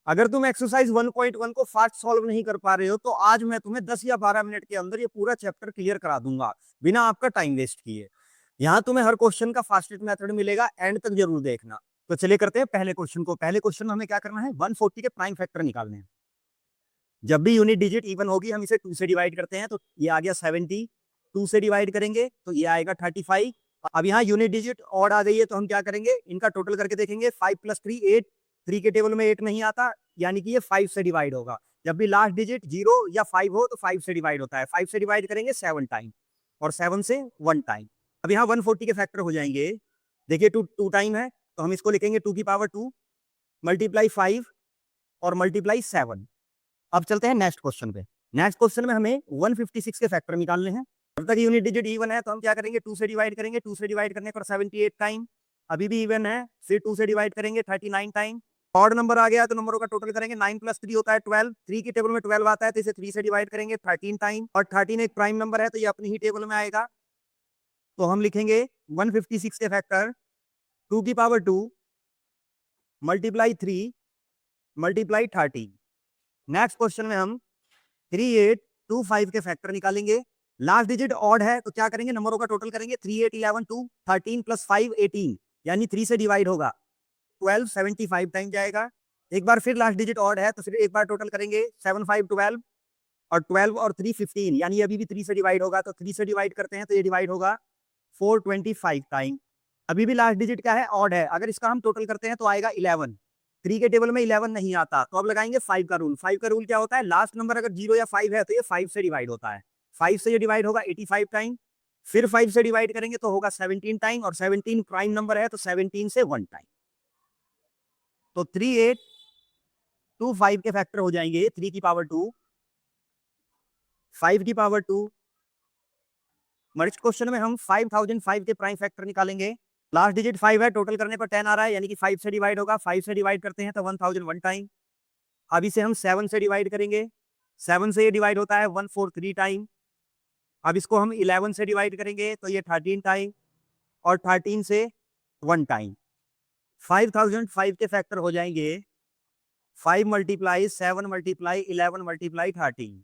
अगर तुम एक्सरसाइज 1.1 को फास्ट सॉल्व नहीं कर पा रहे हो तो आज मैं तुम्हें 10 या 12 मिनट के अंदर ये पूरा चैप्टर क्लियर करा दूंगा बिना आपका टाइम वेस्ट किए। यहाँ तुम्हें हर क्वेश्चन का फास्टेस्ट मेथड मिलेगा, एंड तक जरूर देखना। तो चलिए करते हैं पहले क्वेश्चन को। पहले क्वेश्चन में हमें क्या करना है, 140 के प्राइम फैक्टर निकालने हैं। जब भी यूनिट डिजिट इवन होगी हम इसे 2 से डिवाइड करते हैं, तो ये आ गया 70, 2 से डिवाइड करेंगे तो ये आएगा 35। अब यहाँ यूनिट डिजिट ऑड आ गई है तो हम क्या करेंगे, इनका टोटल करके देखेंगे। 5 + 3 8, 3 के टेबल में 8 नहीं आता, यानी कि ये 5 से डिवाइड होगा। जब भी लास्ट डिजिट 0 या 5 हो तो 5 से डिवाइड होता है। 5 से डिवाइड करेंगे 7 टाइम, और 7 से 1 टाइम। अब यहाँ 140 के फैक्टर हो जाएंगे। देखिए 2 टाइम है तो हम इसको लिखेंगे 2 की पावर 2 मल्टीप्लाई 5 और मल्टीप्लाई 7। अब चलते हैं नेक्स्ट क्वेश्चन पे। नेक्स्ट क्वेश्चन में हमें 156 के फैक्टर निकालने हैं। जब तक यूनिट डिजिट इवन है तो हम क्या करेंगे, 2 से डिवाइड करेंगे। 2 से डिवाइड करने पर 78 टाइम, अभी भी इवन है, फिर 2 से डिवाइड करेंगे 39 टाइम। ऑड नंबर आ गया तो नंबरों का टोटल करेंगे। 9 + 3 होता है 12, 3 की टेबल में 12 आता है तो इसे 3 से डिवाइड करेंगे 13 टाइम, और 13 एक प्राइम नंबर है तो ये अपनी ही टेबल में आएगा। तो हम लिखेंगे 156 के फैक्टर 2 की power 2 multiply 3 multiply 13। Next question में हम 3825 के फैक्टर निकालेंगे। लास्ट डिजिट ऑड है तो क्या करेंगे, नंबरों का टोटल करेंगे। 3 8 11 2 13 + 5 18, यानी 3 से डिवाइड होगा 12 75 टाइम जाएगा। एक बार फिर लास्ट डिजिट ऑड है तो फिर एक बार टोटल करेंगे। 7 5 12, और 12 और 3 15, यानी अभी भी 3 से डिवाइड होगा। तो 3 से डिवाइड करते हैं तो ये डिवाइड होगा 425 टाइम। अभी भी लास्ट डिजिट क्या है, ऑड है। अगर इसका हम टोटल करते हैं तो आएगा 11। 3 के टेबल में 11 नहीं आता तो अब लगाएंगे 5 का रूल। 5 का रूल क्या होता है, लास्ट नंबर अगर 0 या 5 है तो ये 5 से डिवाइड होता है। 5 से ये डिवाइड होगा 85 टाइम, फिर 5 से डिवाइड करेंगे तो होगा 17 टाइम, और 17 प्राइम नंबर है तो 17 से 1 टाइम। तो 3825 के फैक्टर हो जाएंगे 3 की पावर 2, 5 की पावर 2। नेक्स्ट क्वेश्चन में हम 5005 के प्राइम फैक्टर निकालेंगे। लास्ट डिजिट 5 है, टोटल करने पर 10 आ रहा है, यानी कि 5 से डिवाइड होगा। 5 से डिवाइड करते हैं तो 1001 टाइम। अब इसे हम 7 से डिवाइड करेंगे। 7 से ये डिवाइड होता है 143 टाइम। अब इसको हम 11 से डिवाइड करेंगे तो ये 13 टाइम, और 13 से 1 टाइम। 5005 के फैक्टर हो जाएंगे 5 × 7 × 11 × 13।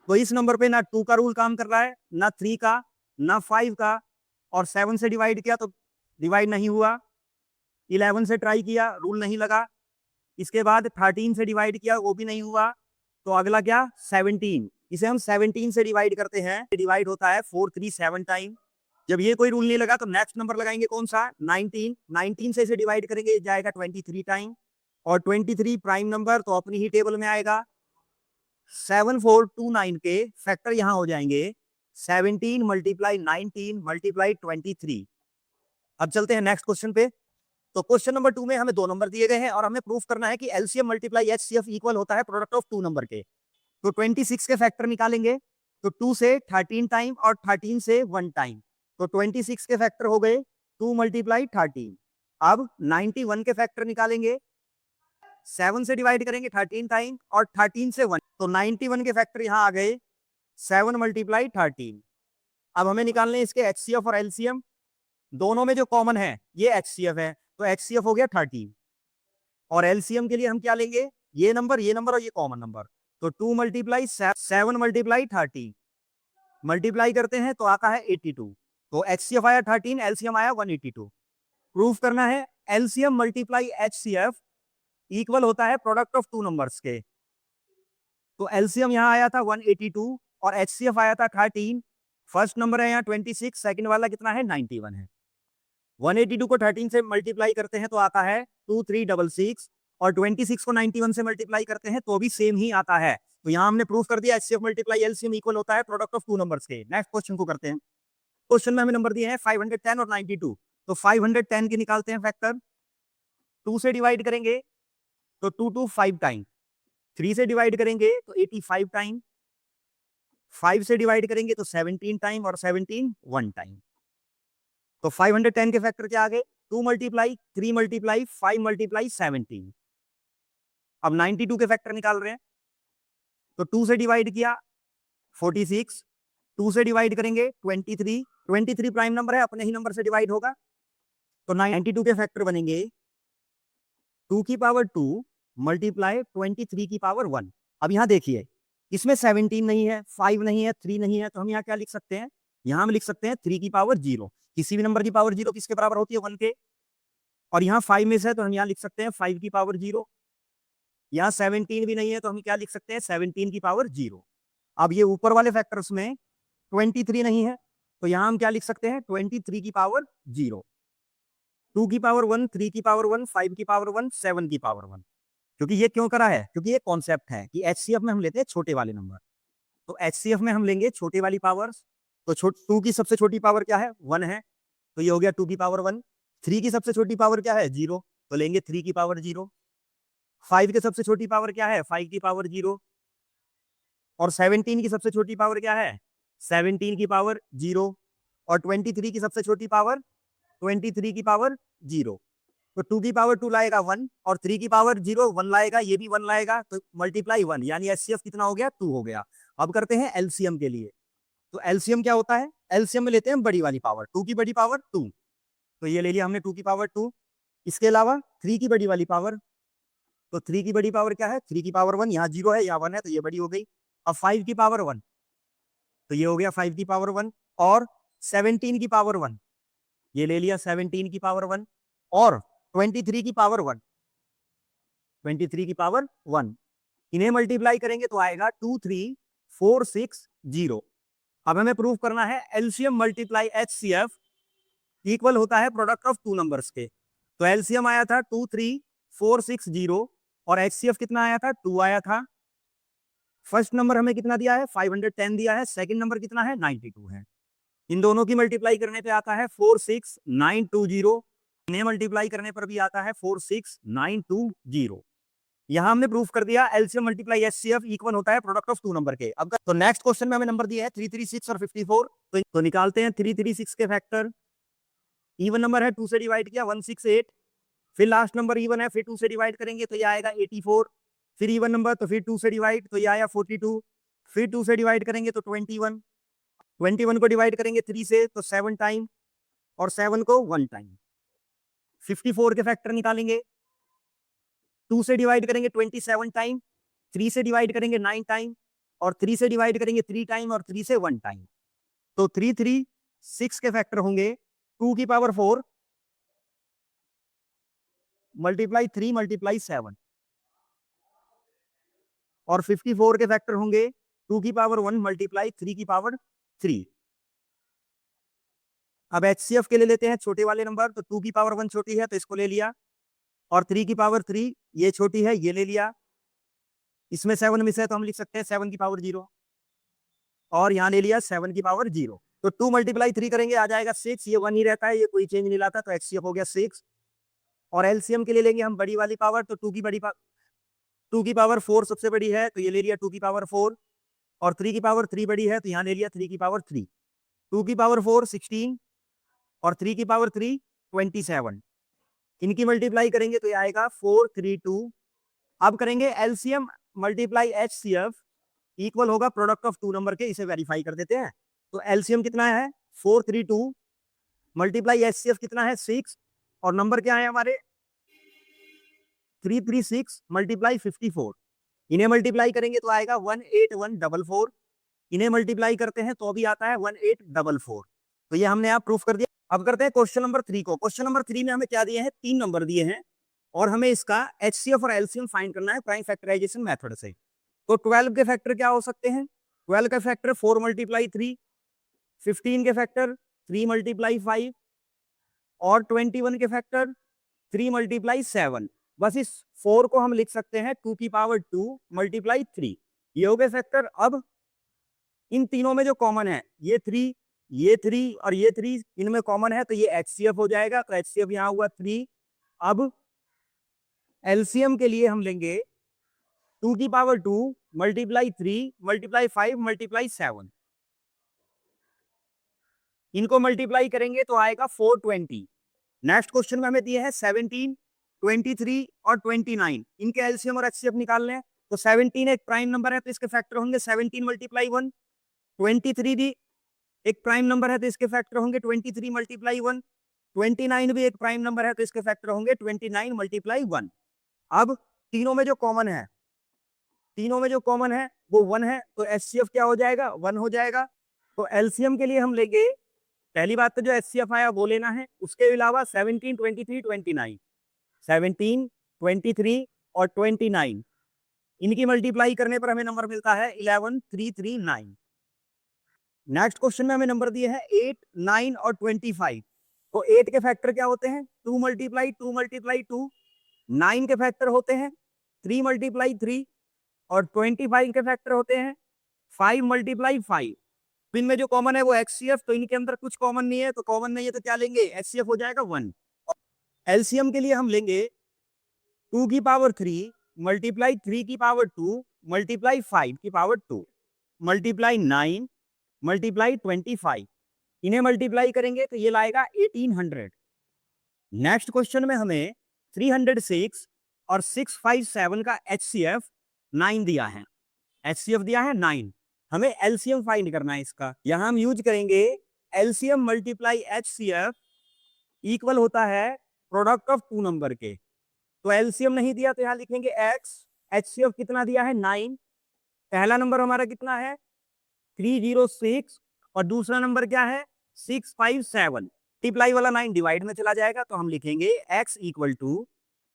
तो इस नंबर पे ना 2 का रूल काम कर रहा है, ना 3 का, ना 5 का, और 7 से डिवाइड किया तो डिवाइड नहीं हुआ। 11 से ट्राई किया, रूल नहीं लगा। इसके बाद 13 से डिवाइड किया, वो भी नहीं हुआ। तो अगला क्या, 17। इसे हम 17 से डिवाइड करते हैं, डिवाइड होता है 437 टाइम। जब ये कोई रूल नहीं लगा तो नेक्स्ट नंबर लगाएंगे कौन सा, 19। 19 से इसे डिवाइड करेंगे, जाएगा 23 टाइम, और 23 प्राइम नंबर तो अपनी ही टेबल में आएगा। 7429 के फैक्टर यहां हो जाएंगे 17 × 19 × 23। अब चलते हैं नेक्स्ट क्वेश्चन पे। तो क्वेश्चन नंबर 2 में हमें 2 नंबर दिए गए हैं और हमें प्रूफ करना है कि एलसीएम मल्टीप्लाई एचसीएफ इक्वल होता है प्रोडक्ट ऑफ 2 नंबर के। तो 26 के फैक्टर निकालेंगे, तो 2 से 13 टाइम और 13 से 1 टाइम। तो 26 के फैक्टर हो गए 2 × 13। अब 91 के फैक्टर निकालेंगे। 7 से डिवाइड करेंगे 13 टाइम, और 13 से 1। तो 91 के फैक्टर यहां आ गए 7 × 13। अब हमें निकालने इसके एचसीएफ और एलसीएम। दोनों में जो कॉमन है ये एचसीएफ है, तो एचसीएफ हो गया 13। और एलसीएम के लिए हम क्या लेंगे, ये नंबर और ये कॉमन नंबर। तो 2 × 7 × 13 मल्टीप्लाई करते हैं तो आता है 82। तो एचसीएफ आया 13, एलसीएम आया 182। प्रूफ करना है एलसीएम मल्टीप्लाई एचसीएफ इक्वल होता है प्रोडक्ट ऑफ 2 नंबर्स के। तो एलसीएम यहां आया था 182 और एचसीएफ आया था 13। फर्स्ट नंबर है यहाँ 26, सेकंड वाला कितना है, 91 है। 182 को 13 से मल्टीप्लाई करते हैं तो आता है 2366, और 26 को 91 से मल्टीप्लाई करते हैं तो भी सेम ही आता है। तो यहाँ हमने प्रूफ कर दिया एचसीएफ मल्टीप्लाई एलसीएम इक्वल होता है प्रोडक्ट ऑफ 2 नंबर्स के। नेक्स्ट क्वेश्चन को करते हैं। क्वेश्चन में हमें नंबर दिए हैं 510 और 92। तो 510 के निकालते हैं फैक्टर। 2 से डिवाइड करेंगे तो 225 टाइम, 3 से डिवाइड करेंगे तो 85 टाइम, 5 से डिवाइड करेंगे तो 17 टाइम, और 17 1 टाइम। तो 510 के फैक्टर क्या आ गए, 2 × 3 × 5 × 17। अब 92 के फैक्टर निकाल रहे हैं। तो 2 से डिवाइड किया 46, 2 से डिवाइड करेंगे 23। 23 प्राइम नंबर है, अपने ही नंबर से डिवाइड होगा। तो 92 के फैक्टर बनेंगे 2 की पावर 2 मल्टीप्लाई 23 की पावर 1। अब यहाँ देखिए, इसमें 17 नहीं है, 5 नहीं है, 3 नहीं है, तो हम यहाँ क्या लिख सकते हैं? यहाँ हम लिख सकते हैं 3 की पावर 0। किसी भी नंबर की पावर 0 किसके बराबर होती है? 1 के। और यहाँ 5 में से है तो हम यहाँ लिख सकते हैं 5 की पावर 0। यहाँ 17 भी नहीं है तो हम क्या लिख सकते हैं? 17 की पावर 0। अब ये ऊपर वाले फैक्टर्स में 23 नहीं है तो यहाँ हम क्या लिख सकते हैं? 23 की पावर 0, 2 की पावर 1, 3 की पावर 1, 5 की पावर 1, 7 की पावर 1। क्योंकि ये क्यों करा है? क्योंकि ये कॉन्सेप्ट है कि एचसीएफ में हम लेते हैं छोटे वाले नंबर, तो एचसीएफ में हम लेंगे छोटे वाली पावर्स। तो 2 की सबसे छोटी पावर क्या है? 1 है, तो ये हो गया 2 की पावर 1। 3 की सबसे छोटी पावर क्या है? 0, तो लेंगे 3 की पावर 0। 5 की सबसे छोटी पावर क्या है? 5 की पावर 0। और 17 की सबसे छोटी पावर क्या है? 17 की पावर 0। और 23 की सबसे छोटी पावर 23 की पावर 0। तो 2 की पावर 2 लाएगा 1 और 3 की पावर 0 1 लाएगा, ये भी 1 लाएगा, तो मल्टीप्लाई 1, यानी एचसीएफ कितना हो गया? 2 हो गया। अब करते हैं एलसीएम के लिए। तो एलसीएम क्या होता है? एलसीएम में लेते हैं बड़ी वाली पावर, 2 की बड़ी पावर 2, तो ये ले लिया हमने 2 की पावर 2। इसके अलावा 3 की बड़ी वाली पावर, तो 3 की बड़ी पावर क्या है? 3 की पावर 1, यहाँ 0 है, यहाँ 1 है, तो ये बड़ी हो गई। अब 5 की पावर 1, तो ये हो गया 5 की पावर 1। और 17 की पावर 1, ये ले लिया 17 की पावर 1। और 23 की पावर 1, 23 की पावर 1, इन्हें मल्टीप्लाई करेंगे तो आएगा 23460। अब हमें प्रूव करना है एलसीएम मल्टीप्लाई एचसीएफ इक्वल होता है प्रोडक्ट ऑफ टू नंबर्स के। तो एलसीएम आया था 23460 और एचसीएफ कितना आया था? 2 आया था। फर्स्ट नंबर हमें कितना दिया है? 510 दिया है। सेकंड नंबर कितना है? 92 है। इन दोनों की मल्टीप्लाई करने पे आता है 46920। इन्हें मल्टीप्लाई करने पर भी आता है 46920। यहां हमने प्रूफ कर दिया एलसीएम मल्टीप्लाई एचसीएफ इक्वल होता है प्रोडक्ट ऑफ टू नंबर के। अब तो नेक्स्ट क्वेश्चन में हमें नंबर दिया है 336 और 54। तो निकालते हैं 336 के फैक्टर। इवन नंबर है, 2 से डिवाइड किया 168, फिर लास्ट नंबर इवन है, फिर 2 से डिवाइड करेंगे तो ये आएगा 84, फिर इवन नंबर तो फिर 2 से डिवाइड तो ये आया 42, फिर 2 से डिवाइड करेंगे तो 21, 21 को डिवाइड करेंगे 3 से तो 7 टाइम और 7 को 1 टाइम। 54 के फैक्टर निकालेंगे, 2 से डिवाइड करेंगे 27 टाइम, 3 से डिवाइड करेंगे 9 टाइम और 3 से डिवाइड करेंगे 3 टाइम और 3 से 1 टाइम। तो 336 के फैक्टर होंगे 2 की पावर 4 मल्टीप्लाई 3 मल्टीप्लाई 7 और 54 के फैक्टर होंगे 2 की पावर 1 मल्टीप्लाई 3 की पावर 3। अब एचसीएफ के लिए लेते हैं छोटे वाले नंबर, तो 2 की पावर 1 छोटी है तो इसको ले लिया, और 3 की पावर 3 ये छोटी है, ये ले लिया। इसमें 7 मिस है तो हम लिख सकते हैं 7 की पावर 0, और यहाँ ले लिया 7 की पावर 0। तो 2 मल्टीप्लाई 3 करेंगे आ जाएगा 6, ये 1 ही रहता है, ये कोई चेंज नहीं लाता, तो एचसीएफ हो गया 6। और एलसीएम के लिए लेंगे हम बड़ी वाली पावर, तो 2 की पावर 4 सबसे बड़ी है तो ये ले लिया 2 की पावर 4, और 3 की पावर 3 बड़ी है तो यहाँ ले लिया 3 की पावर 3। 2 की पावर 4 16 और 3 की पावर 3 27। इनकी मल्टीप्लाई करेंगे तो ये आएगा 432। अब करेंगे एलसीएम मल्टीप्लाई एचसीएफ इक्वल होगा प्रोडक्ट ऑफ टू नंबर के, इसे वेरीफाई कर देते हैं। तो एलसीएम कितना है? 432 मल्टीप्लाई एचसीएफ कितना है? 6, और नंबर क्या है हमारे? 336 मल्टीप्लाई 54। इन्हें मल्टीप्लाई करेंगे तो आएगा 18144। इन्हें मल्टीप्लाई करते हैं तो भी आता है 1844। तो ये हमने आप प्रूफ कर दिया। अब करते हैं क्वेश्चन नंबर 3 को। क्वेश्चन नंबर 3 में हमें क्या दिए हैं? 3 नंबर दिए हैं और हमें इसका एचसीएफ और एलसीएम फाइंड करना है प्राइम फैक्टराइजेशन मेथड से। तो 12 के फैक्टर क्या हो सकते हैं? 12 का फैक्टर 4 मल्टीप्लाई 3, 15 के फैक्टर 3 मल्टीप्लाई 5 और 21 के फैक्टर 3 मल्टीप्लाई 7। बस इस 4 को हम लिख सकते हैं 2 की पावर 2 मल्टीप्लाई 3। ये हो गए फैक्टर। अब इन तीनों में जो कॉमन है ये 3, ये 3 और ये 3 इनमें कॉमन है तो ये एचसीएफ हो जाएगा। तो एचसीएफ यहाँ हुआ 3। अब एलसीएम के लिए हम लेंगे 2 की पावर 2 मल्टीप्लाई 3 मल्टीप्लाई 5 मल्टीप्लाई 7। इनको मल्टीप्लाई करेंगे तो आएगा 420। नेक्स्ट क्वेश्चन में हमें दिए हैं 17, 23 और 29। इनके एलसीएम और एचसीएफ निकाल लें। तो 17 एक प्राइम नंबर है तो इसके फैक्टर होंगे 17 मल्टीप्लाई 1। 23 भी एक प्राइम नंबर है तो इसके फैक्टर होंगे 23 मल्टीप्लाई 1। 29 भी एक प्राइम नंबर है तो इसके फैक्टर होंगे 29 मल्टीप्लाई 1। अब तीनों में जो कॉमन है, तीनों में जो कॉमन है वो 1 है, तो एचसीएफ क्या हो जाएगा, 1 हो जाएगा। तो एलसीएम के लिए हम लेंगे, पहली बात तो जो एचसीएफ आया वो लेना है, उसके अलावा 17, 23, 29, 17, 23 और 29, इनकी मल्टीप्लाई करने पर हमें नंबर मिलता है 11339। नेक्स्ट क्वेश्चन में हमें नंबर दिए हैं 8, 9 और 25। तो 8 के फैक्टर क्या होते हैं, 2 मल्टीप्लाई 2 मल्टीप्लाई 2। 9 के फैक्टर होते हैं 3 मल्टीप्लाई 3 और 25 के फैक्टर होते हैं 5 मल्टीप्लाई 5। इनमें जो कॉमन है वो एचसीएफ, तो इनके अंदर कुछ कॉमन नहीं है, तो कॉमन नहीं है तो क्या लेंगे, एचसीएफ हो जाएगा 1। एलसीएम के लिए हम लेंगे 2 की पावर 3 मल्टीप्लाई 3 की पावर 2 मल्टीप्लाई 5 की पावर 2 मल्टीप्लाई 9 मल्टीप्लाई 25। इन्हें मल्टीप्लाई करेंगे तो ये लाएगा 1800। नेक्स्ट क्वेश्चन में हमें 306 और 657 का एचसीएफ 9 दिया है, एचसीएफ दिया है 9। हमें एलसीएम फाइंड करना है इसका। यहां हम यूज करेंगे एलसीएम मल्टीप्लाई एचसीएफ इक्वल होता है प्रोडक्ट ऑफ 2 नंबर के। तो एलसीएम नहीं दिया तो यहां लिखेंगे एक्स, एचसीएफ कितना दिया है 9, पहला नंबर हमारा कितना है 306 और दूसरा नंबर क्या है 657। मल्टीप्लाई वाला 9 डिवाइड में चला जाएगा, तो हम लिखेंगे x equal to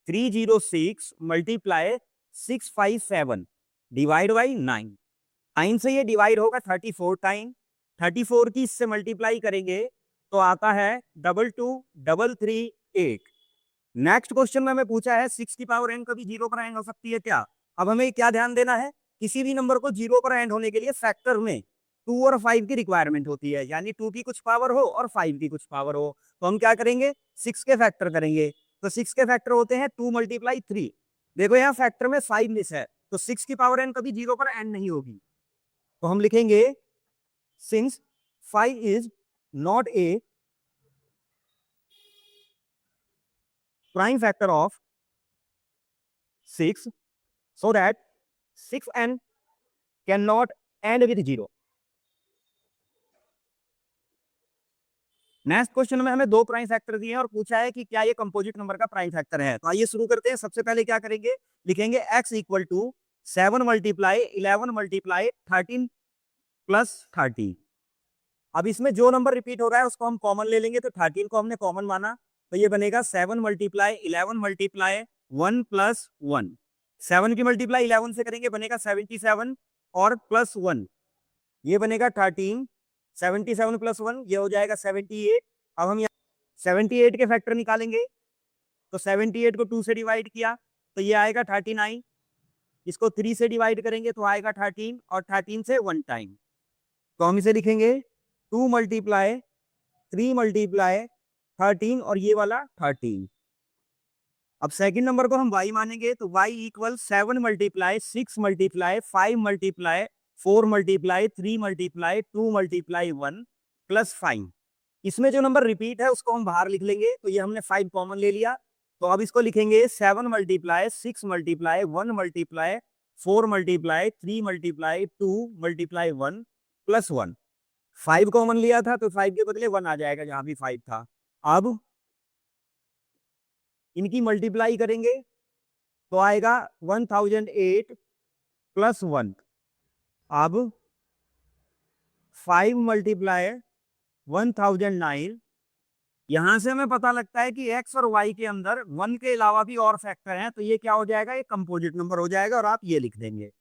306 multiply 657 divide by 9। 9 से ये डिवाइड होगा 34 टाइम, 34 की इससे मल्टीप्लाई करेंगे तो आता है 22338। नेक्स्ट क्वेश्चन में हमें पूछा है 6 की पावर n कभी 0 पर एंड हो सकती है क्या। अब हमें क्या ध्यान देना है, किसी भी नंबर को 0 पर एंड होने के लिए फैक्टर में 2 और 5 की रिक्वायरमेंट होती है, यानी 2 की कुछ पावर हो और 5 की कुछ पावर हो। तो हम क्या करेंगे, 6 के फैक्टर करेंगे। तो 6 के फैक्टर होते हैं 2 मल्टीप्लाई 3। देखो यहाँ फैक्टर में 5 मिस है, तो 6 की पावर n कभी 0 पर एंड नहीं होगी। तो हम लिखेंगे since 5 is not a prime factor of 6, so that 6n cannot end with 0। Next question में हमें 2 प्राइम फैक्टर दिए हैं और पूछा है कि क्या ये कंपोजिट नंबर का प्राइम फैक्टर है। तो आइए शुरू करते हैं। सबसे पहले क्या करेंगे, लिखेंगे x equal to 7 multiply 11 multiply 13 plus 30। अब इसमें जो नंबर रिपीट हो रहा है उसको हम कॉमन ले लेंगे, तो 13 को हमने कॉमन माना, तो ये बनेगा 7 मल्टीप्लाई 11 मल्टीप्लाई 1 प्लस 1। 7 की मल्टीप्लाई 11 से करेंगे बनेगा 77 और प्लस 1 ये बनेगा 13। 77 प्लस 1 ये हो जाएगा 78। अब हम यहाँ 78 के फैक्टर निकालेंगे, तो 78 को 2 से डिवाइड किया तो ये आएगा 39। इसको 3 से डिवाइड करेंगे तो आएगा 13 और 13 से 1 टाइम, तो हम इसे लिखेंगे 2 मल्टीप्लाई 3 मल्टीप्लाई 13 और ये वाला 13। अब सेकंड नंबर को हम y मानेंगे, तो y equal 7 multiply 6 multiply 5 multiply 4 multiply 3 multiply 2 multiply 1 plus 5। इसमें जो नंबर रिपीट है उसको हम बाहर लिख लेंगे, तो ये हमने 5 कॉमन ले लिया। तो अब इसको लिखेंगे 7 multiply 6 multiply 1 multiply 4 multiply 3 multiply 2 multiply 1 plus 1। 5 common लिया था तो 5 के बदले 1 आ जाएगा जहां भी 5 था। अब इनकी मल्टीप्लाई करेंगे तो आएगा 1008 प्लस 1। अब 5 मल्टीप्लाई 1009, यहां से हमें पता लगता है कि x और y के अंदर 1 के अलावा भी और फैक्टर हैं, तो ये क्या हो जाएगा, ये कंपोजिट नंबर हो जाएगा और आप ये लिख देंगे।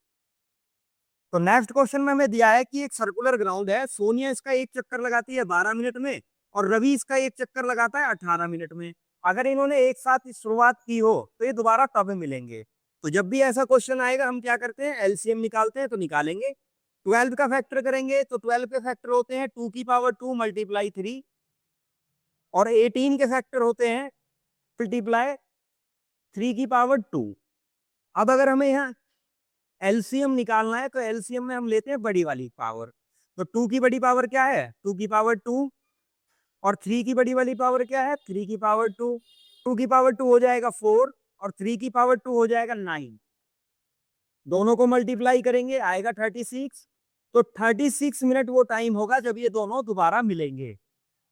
तो नेक्स्ट क्वेश्चन में हमें दिया है कि एक सर्कुलर ग्राउंड है, सोनिया इसका एक चक्कर लगाती है 12 मिनट में और रवि इसका एक चक्कर लगाता है 18 मिनट में। अगर इन्होंने एक साथ शुरुआत की हो तो ये दोबारा कब मिलेंगे। तो जब भी ऐसा क्वेश्चन आएगा हम क्या करते हैं, एलसीएम निकालते हैं। तो निकालेंगे 12 का फैक्टर करेंगे, तो 12 के फैक्टर होते हैं 2 की पावर 2 मल्टीप्लाई 3 और 18 के फैक्टर होते हैं मल्टीप्लाई 3 की पावर 2। अब अगर हमें यहाँ एलसीएम निकालना है तो एलसीएम में हम लेते हैं बड़ी वाली पावर। तो 2 की बड़ी पावर क्या है, 2 की पावर 2 और 3 की बड़ी वाली पावर क्या है, 3 की पावर 2। 2 की पावर 2 हो जाएगा 4 और 3 की पावर 2 हो जाएगा 9। दोनों को मल्टीप्लाई करेंगे आएगा 36। तो 36 मिनट वो टाइम होगा जब ये दोनों दोबारा मिलेंगे।